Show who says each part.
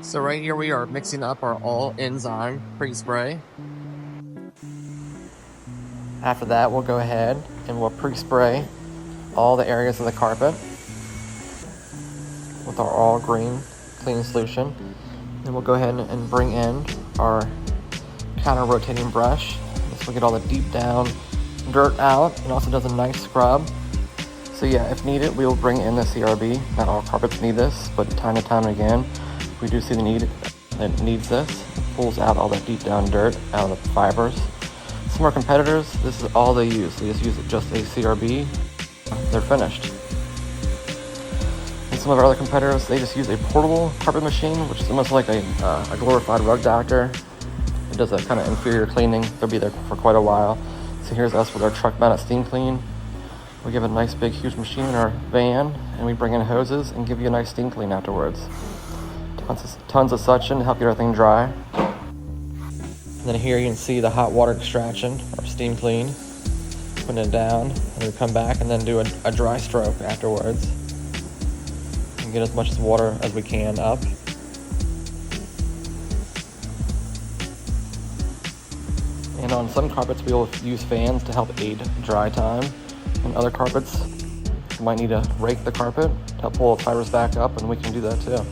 Speaker 1: So right here we are mixing up our all enzyme pre-spray. After that, we'll go ahead and we'll pre-spray all the areas of the carpet with our all green clean solution. Then we'll go ahead and bring in our counter rotating brush. This will get all the deep down dirt out and also does a nice scrub. So yeah, if needed, we will bring in the CRB. Not all carpets need this, but time to time again, we do see the need that needs this. It pulls out all that deep down dirt out of the fibers. Some of our competitors, this is all they use. They just use just a CRB. They're finished. And some of our other competitors, they just use a portable carpet machine, which is almost like a glorified rug doctor. It does a kind of inferior cleaning. They'll be there for quite a while. So here's us with our truck mounted steam clean. We give a nice big huge machine in our van, and we bring in hoses and give you a nice steam clean afterwards. Tons of suction to help get everything dry. And then here you can see the hot water extraction, or steam clean. Putting it down, and we come back and then do a dry stroke afterwards. And get as much water as we can up. And on some carpets, we will use fans to help aid dry time. And other carpets, you might need to rake the carpet to help pull the fibers back up, and we can do that too.